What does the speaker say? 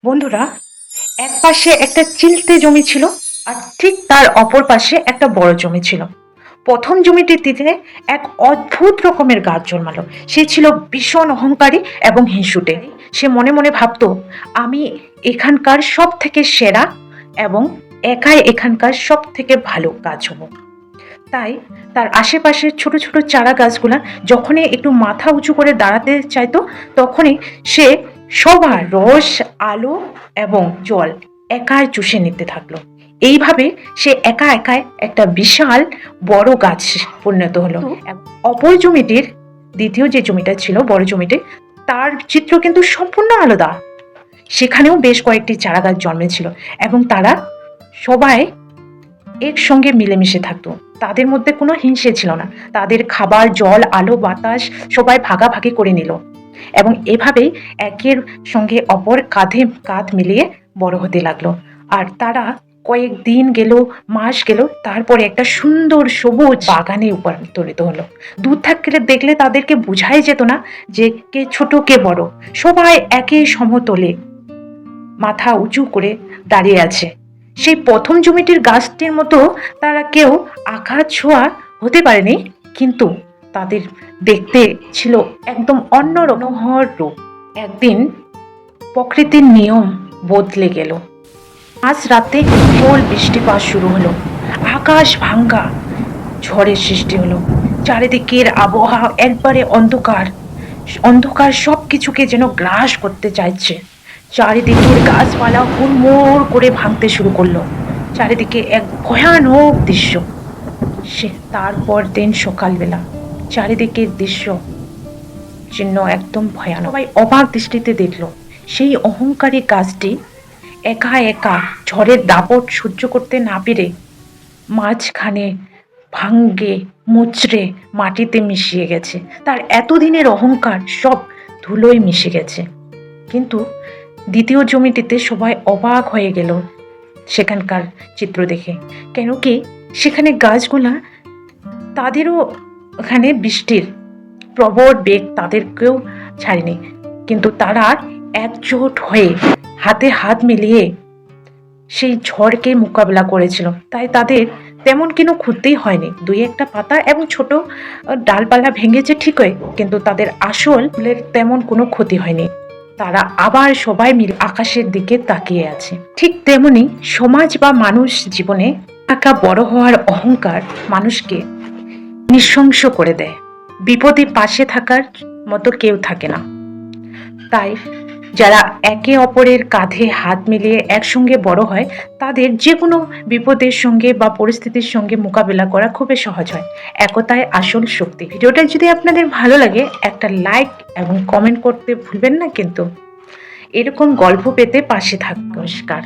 বন্ধুরা, এক পাশে একটা চিলতে জমি ছিল আর ঠিক তার অপর পাশে একটা বড় জমি ছিল। প্রথম জমিটিতে এক অদ্ভুত রকমের গাছ জন্মালো। সে ছিল ভীষণ অহংকারী এবং হিংসুটে। সে মনে মনে ভাবতো, আমি এখানকার সব থেকে সেরা এবং একাই এখানকার সব থেকে ভালো গাছ হব। তাই তার আশেপাশের ছোট ছোট চারা গাছগুলা যখনই একটু মাথা উঁচু করে দাঁড়াতে চাইতো, তখনই সে সবার রস, আলো এবং জল একাই চুষে নিতে থাকলো। এইভাবে সে একা একাই একটা বিশাল বড় গাছ পরিণত হলো। অপর জমিটির, দ্বিতীয় যে জমিটা ছিল বড় জমিটি, তার চিত্র কিন্তু সম্পূর্ণ আলাদা। সেখানেও বেশ কয়েকটি চারা গাছ জন্মেছিল এবং তারা সবাই একসঙ্গে মিলেমিশে থাকতো। তাদের মধ্যে কোনো হিংসে ছিল না। তাদের খাবার, জল, আলো, বাতাস সবাই ভাগাভাগি করে নিল এবং এভাবেই একের সঙ্গে অপর কাঁধে কাঁধ মিলিয়ে বড় হতে লাগলো। আর তারা কয়েক দিন গেল, মাস গেল, তারপরে একটা সুন্দর সবুজ বাগানে রূপান্তরিত হলো। দূর থাকলে দেখলে তাদেরকে বোঝাই যেত না যে কে ছোট কে বড়। সবাই একে সমতলে মাথা উঁচু করে দাঁড়িয়ে আছে। সেই প্রথম জমিটির গাছটির মতো তারা কেউ আঁকা ছোঁয়া হতে পারেনি, কিন্তু তাদের দেখতে ছিল একদম অন্য মনোহর রূপ। একদিন প্রকৃতির নিয়ম বদলে গেল। আজ রাতে প্রবল বৃষ্টিপাত শুরু হলো। আকাশ ভাঙ্গা ঝড়ের সৃষ্টি হলো। চারিদিকের আবহাওয়া একবারে অন্ধকার। অন্ধকার সব কিছুকে যেন গ্রাস করতে চাইছে। চারিদিকের গাছপালা হুড়মুড় করে ভাঙতে শুরু করলো। চারিদিকে এক ভয়ানক দৃশ্য। সে তারপর দিন সকালবেলা চারিদিকের দৃশ্য চিহ্ন একদম ভয়ানক। সবাই অবাক দৃষ্টিতে দেখলো সেই অহংকারী গাছটি একা একা ঝড়ের দাপট সহ্য করতে না পেরে মাঝখানে ভাঙ্গে মুচড়ে মাটিতে মিশিয়ে গেছে। তার এতদিনের অহংকার সব ধুলোয় মিশে গেছে। কিন্তু দ্বিতীয় জমিটিতে সবাই অবাক হয়ে গেল সেখানকার চিত্র দেখে। কেন কি সেখানে গাছগুলা, তাদেরও ওখানে বৃষ্টির প্রবল বেগ তাদেরকেও ছাড়েনি, কিন্তু তারা একজোট হয়ে হাতে হাত মিলিয়ে সেই ঝড়কে মোকাবেলা করেছিল। তাই তাদের তেমন কোনো ক্ষতি হয়নি। দুই একটা পাতা এবং ছোট ডালপালা ভেঙেছে ঠিকই, কিন্তু তাদের আসল তেমন কোনো ক্ষতি হয়নি। তারা আবার সবাই মিলে আকাশের দিকে তাকিয়ে আছে। ঠিক তেমনি সমাজ বা মানুষ জীবনে একা বড় হওয়ার অহংকার মানুষকে নৃশংস করে দেয়। বিপদে পাশে থাকার মতো কেউ থাকে না। তাই যারা একে অপরের কাঁধে হাত মিলিয়ে একসঙ্গে বড় হয়, তাদের যে কোনো বিপদের সঙ্গে বা পরিস্থিতির সঙ্গে মোকাবেলা করা খুবই সহজ হয়। একতাই আসল শক্তি। ভিডিওটা যদি আপনাদের ভালো লাগে একটা লাইক এবং কমেন্ট করতে ভুলবেন না কিন্তু। এরকম গল্প পেতে পাশে থাকুন। নমস্কার।